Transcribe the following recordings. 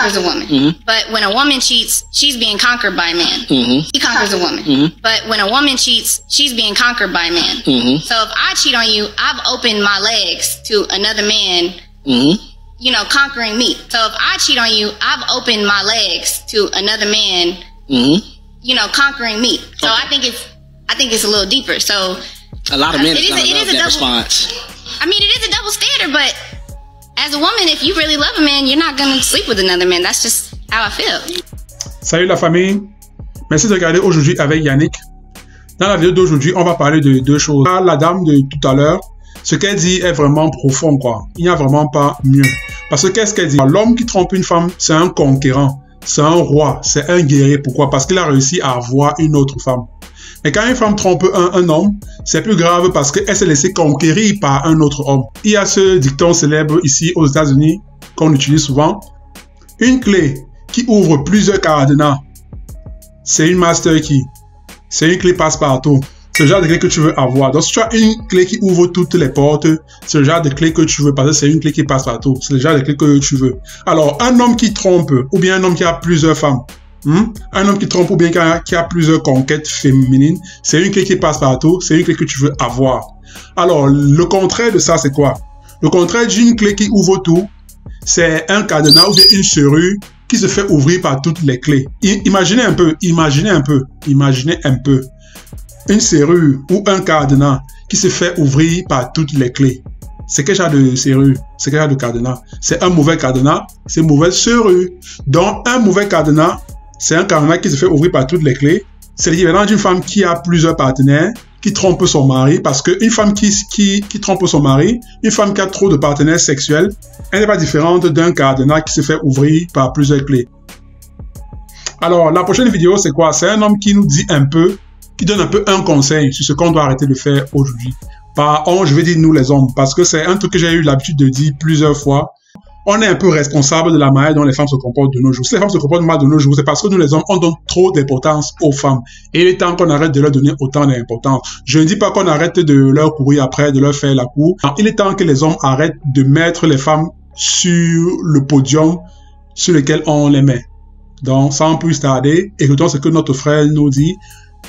conquers a woman. But when a woman cheats, she's being conquered by a man. He conquers a woman. But when a woman cheats, she's being conquered by a man. So if I cheat on you, I've opened my legs to another man, you know, conquering me. So if I cheat on you, I've opened my legs to another man, you know, conquering me. So I think it's a little deeper. So a lot of men love that response. I mean, it is a double standard, but as a woman, if you really love a man, you're not gonna sleep with another man. That's just how I feel. Salut la famille. Merci de regarder aujourd'hui avec Yannick. Dans la vidéo d'aujourd'hui, on va parler de deux choses. La dame de tout à l'heure, ce qu'elle dit est vraiment profond, quoi. Il n'y a vraiment pas mieux. Parce que qu'est-ce qu'elle dit? L'homme qui trompe une femme, c'est un conquérant, c'est un roi, c'est un guerrier. Pourquoi? Parce qu'il a réussi à avoir une autre femme. Mais quand une femme trompe un homme, c'est plus grave parce qu'elle s'est laissée conquérir par un autre homme. Il y a ce dicton célèbre ici aux États-Unis qu'on utilise souvent. Une clé qui ouvre plusieurs cadenas, c'est une master key. C'est une clé passe-partout. C'est le genre de clé que tu veux avoir. Donc si tu as une clé qui ouvre toutes les portes, c'est le genre de clé que tu veux parce que c'est une clé qui passe partout. C'est le genre de clé que tu veux. Alors un homme qui trompe ou bien un homme qui a plusieurs femmes, un homme qui trompe ou bien qui a plusieurs conquêtes féminines, c'est une clé qui passe partout, c'est une clé que tu veux avoir. Alors, le contraire de ça, c'est quoi? Le contraire d'une clé qui ouvre tout, c'est un cadenas ou bien une serrure qui se fait ouvrir par toutes les clés. Imaginez un peu. Une serrure ou un cadenas qui se fait ouvrir par toutes les clés. C'est quel genre de serrure? C'est quel genre de cadenas? C'est un mauvais cadenas, c'est une mauvaise serrure. Donc, un mauvais cadenas, c'est un cadenas qui se fait ouvrir par toutes les clés. C'est l'équivalent d'une femme qui a plusieurs partenaires, qui trompe son mari, parce qu'une femme qui trompe son mari, une femme qui a trop de partenaires sexuels, elle n'est pas différente d'un cadenas qui se fait ouvrir par plusieurs clés. Alors, la prochaine vidéo, c'est quoi? C'est un homme qui nous dit un peu, qui donne un peu un conseil sur ce qu'on doit arrêter de faire aujourd'hui. Par on, je vais dire nous les hommes, parce que c'est un truc que j'ai eu l'habitude de dire plusieurs fois. On est un peu responsable de la manière dont les femmes se comportent de nos jours. Si les femmes se comportent mal de nos jours, c'est parce que nous les hommes, on donne trop d'importance aux femmes. Et il est temps qu'on arrête de leur donner autant d'importance. Je ne dis pas qu'on arrête de leur courir après, de leur faire la cour. Alors, il est temps que les hommes arrêtent de mettre les femmes sur le podium sur lequel on les met. Donc, sans plus tarder, écoutons ce que notre frère nous dit.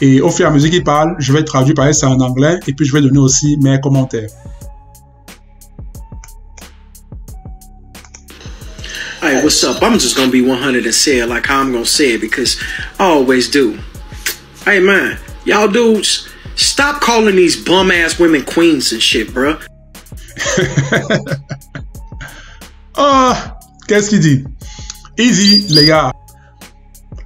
Et au fur et à mesure qu'il parle, je vais traduire par ça en anglais et puis je vais donner aussi mes commentaires. Hey, what's up? I'm just gonna be 100 and say it like how I'm gonna say it because I always do. Hey man, y'all dudes, stop calling these bum ass women queens and shit, bruh. Ah, qu'est-ce qu'il dit? Il dit, les gars,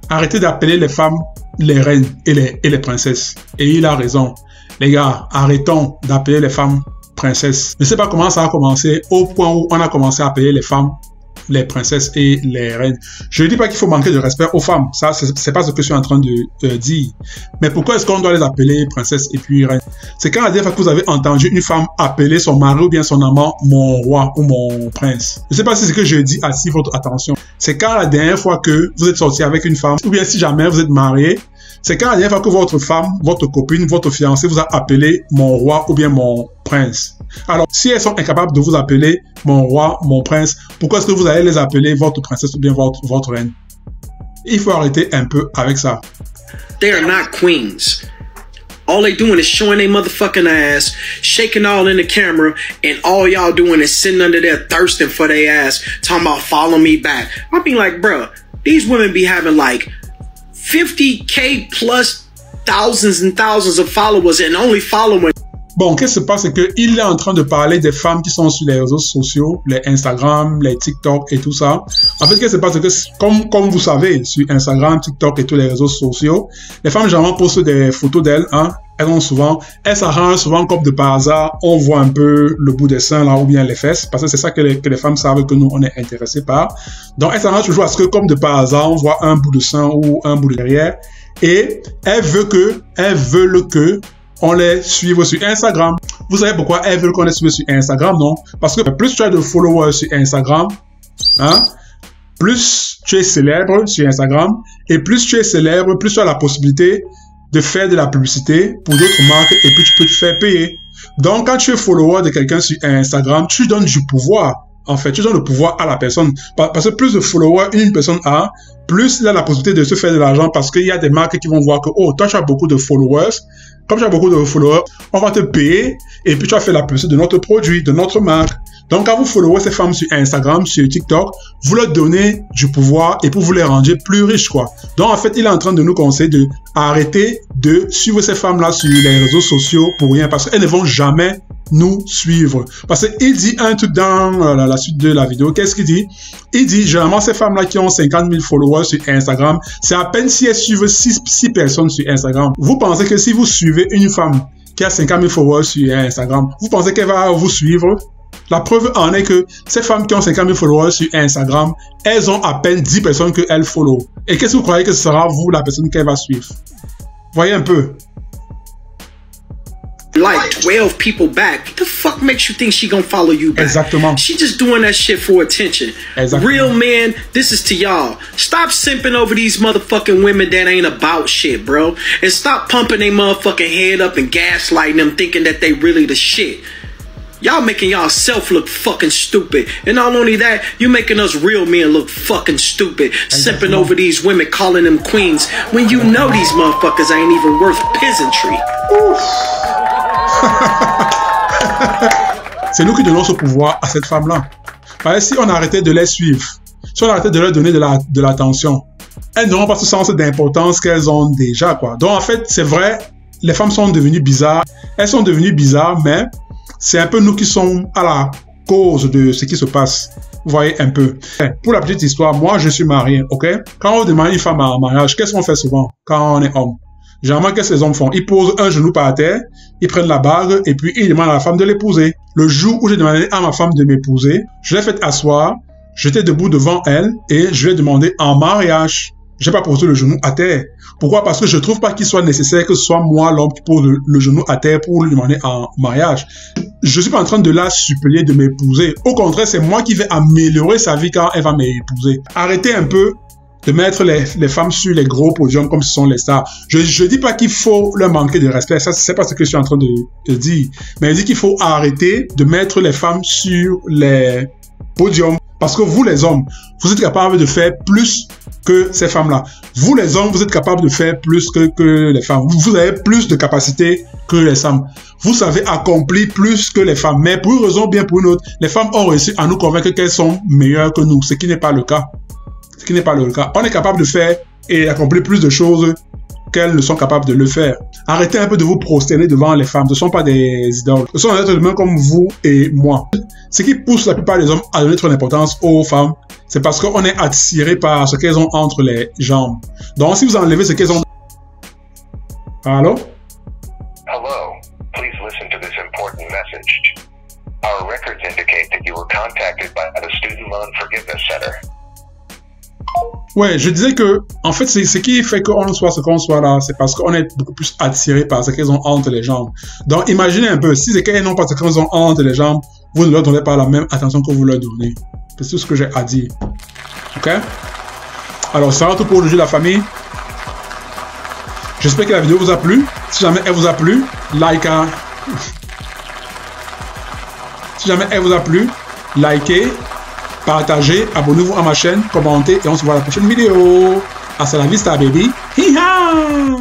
arrêtez d'appeler les femmes les reines et les princesses. Et il a raison. Les gars, arrêtons d'appeler les femmes princesses. Je ne sais pas comment ça a commencé, au point où on a commencé à appeler les femmes les princesses et les reines. Je ne dis pas qu'il faut manquer de respect aux femmes. Ça, c'est pas ce que je suis en train de dire. Mais pourquoi est-ce qu'on doit les appeler princesses et puis reines? C'est quand la dernière fois que vous avez entendu une femme appeler son mari ou bien son amant mon roi ou mon prince. Je ne sais pas si ce que je dis attire votre attention. C'est quand la dernière fois que vous êtes sorti avec une femme ou bien si jamais vous êtes marié, c'est quand la dernière fois que votre femme, votre copine, votre fiancée vous a appelé mon roi ou bien mon prince. Alors, si elles sont incapables de vous appeler mon roi, mon prince, pourquoi est-ce que vous allez les appeler votre princesse ou bien votre reine? Il faut arrêter un peu avec ça. They are not queens. All they doing is showing their motherfucking ass, shaking all in the camera, and all y'all doing is sitting under there thirsting for their ass, talking about follow me back. I mean, like, bruh, these women be having like 50K plus thousands and thousands of followers and only following. Bon, qu'est-ce qui se passe, c'est qu'il est en train de parler des femmes qui sont sur les réseaux sociaux, les Instagram, les TikTok et tout ça. En fait, qu'est-ce qui se passe, c'est que comme vous savez, sur Instagram, TikTok et tous les réseaux sociaux, les femmes généralement postent des photos d'elles, hein. Elles s'arrangent souvent comme de par hasard, on voit un peu le bout des seins là ou bien les fesses, parce que c'est ça que les femmes savent que nous on est intéressés par. Donc elles s'arrangent toujours à ce que comme de par hasard, on voit un bout de sein ou un bout de derrière, et elles veulent que on les suive sur Instagram. Vous savez pourquoi elles veulent qu'on les suive sur Instagram, non? Parce que plus tu as de followers sur Instagram, hein, plus tu es célèbre sur Instagram, et plus tu es célèbre, plus tu as la possibilité de faire de la publicité pour d'autres marques, et puis tu peux te faire payer. Donc, quand tu es follower de quelqu'un sur Instagram, tu donnes du pouvoir en fait. Tu donnes le pouvoir à la personne. Parce que plus de followers une personne a, plus il a la possibilité de se faire de l'argent parce qu'il y a des marques qui vont voir que, oh, toi, tu as beaucoup de followers. Comme tu as beaucoup de followers, on va te payer et puis tu as fait la publicité de notre produit, de notre marque. Donc, quand vous followez ces femmes sur Instagram, sur TikTok, vous leur donnez du pouvoir et pour vous les rendre plus riches, quoi. Donc, en fait, il est en train de nous conseiller de arrêter de suivre ces femmes-là sur les réseaux sociaux pour rien parce qu'elles ne vont jamais nous suivre. Parce qu'il dit un truc dans la suite de la vidéo. Qu'est-ce qu'il dit? Il dit, généralement, ces femmes-là qui ont 50 000 followers sur Instagram, c'est à peine si elles suivent 6 personnes sur Instagram. Vous pensez que si vous suivez une femme qui a 50 000 followers sur Instagram, vous pensez qu'elle va vous suivre? La preuve en est que ces femmes qui ont 50 000 followers sur Instagram, elles ont à peine 10 personnes qu'elles follow. Et qu'est-ce que vous croyez que ce sera vous, la personne qu'elle va suivre? Voyez un peu. Like 12 people back. What the fuck makes you think she gonna follow you back? Exactement. She just doing that shit for attention. Exactement. Real men, this is to y'all. Stop simping over these motherfucking women that ain't about shit, bro. And stop pumping their motherfucking head up and gaslighting them thinking that they really the shit. Y'all making y'allself look fucking stupid. And not only that, you making us real men look fucking stupid. Simping over these women, calling them queens, when you know these motherfuckers ain't even worth peasantry. C'est nous qui donnons ce pouvoir à cette femme-là. Parce que si on arrêtait de les suivre, si on arrêtait de leur donner de l'attention, elles n'auront pas ce sens d'importance qu'elles ont déjà, quoi. Donc, en fait, c'est vrai, les femmes sont devenues bizarres. Elles sont devenues bizarres, mais c'est un peu nous qui sommes à la cause de ce qui se passe. Vous voyez un peu. Pour la petite histoire, moi, je suis marié, ok? Quand on demande une femme en mariage, qu'est-ce qu'on fait souvent quand on est homme? Généralement, qu'est-ce que les hommes font? Ils posent un genou par terre, ils prennent la bague et puis ils demandent à la femme de l'épouser. Le jour où j'ai demandé à ma femme de m'épouser, je l'ai fait asseoir, j'étais debout devant elle et je lui ai demandé en mariage. J'ai pas posé le genou à terre. Pourquoi? Parce que je trouve pas qu'il soit nécessaire que ce soit moi l'homme qui pose le genou à terre pour lui demander en mariage. Je suis pas en train de la supplier de m'épouser. Au contraire, c'est moi qui vais améliorer sa vie quand elle va m'épouser. Arrêtez un peu de mettre les femmes sur les gros podiums comme ce sont les stars. Je dis pas qu'il faut leur manquer de respect, ça c'est pas ce que je suis en train de dire, mais je dis qu'il faut arrêter de mettre les femmes sur les podiums parce que vous les hommes, vous êtes capables de faire plus que ces femmes-là. Vous les hommes, vous êtes capables de faire plus que les femmes. Vous avez plus de capacités que les femmes. Vous savez accomplir plus que les femmes, mais pour une raison bien pour une autre, les femmes ont réussi à nous convaincre qu'elles sont meilleures que nous, ce qui n'est pas le cas. Ce qui n'est pas le cas. On est capable de faire et d'accomplir plus de choses qu'elles ne sont capables de le faire. Arrêtez un peu de vous prosterner devant les femmes. Ce ne sont pas des idoles. Ce sont des êtres humains comme vous et moi. Ce qui pousse la plupart des hommes à donner trop d'importance aux femmes, c'est parce qu'on est attiré par ce qu'elles ont entre les jambes. Donc, si vous enlevez ce qu'elles ont... Allô? Hello. Please listen to this important message. Our records indicate that you were contacted by the Student Loan Forgiveness Center. Ouais, je disais que, en fait, c'est ce qui fait qu'on soit ce qu'on soit là, c'est parce qu'on est beaucoup plus attiré par ce qu'elles ont entre les jambes. Donc, imaginez un peu, si c'est qu'elles n'ont pas ce qu'elles ont entre les jambes, vous ne leur donnez pas la même attention que vous leur donnez. C'est tout ce que j'ai à dire. Ok? Alors, ça va tout pour aujourd'hui, la famille. J'espère que la vidéo vous a plu. Si jamais elle vous a plu, likez. Si jamais elle vous a plu, likez. Partagez, abonnez-vous à ma chaîne, commentez et on se voit à la prochaine vidéo. Hasta la vista, baby. Hi-ha!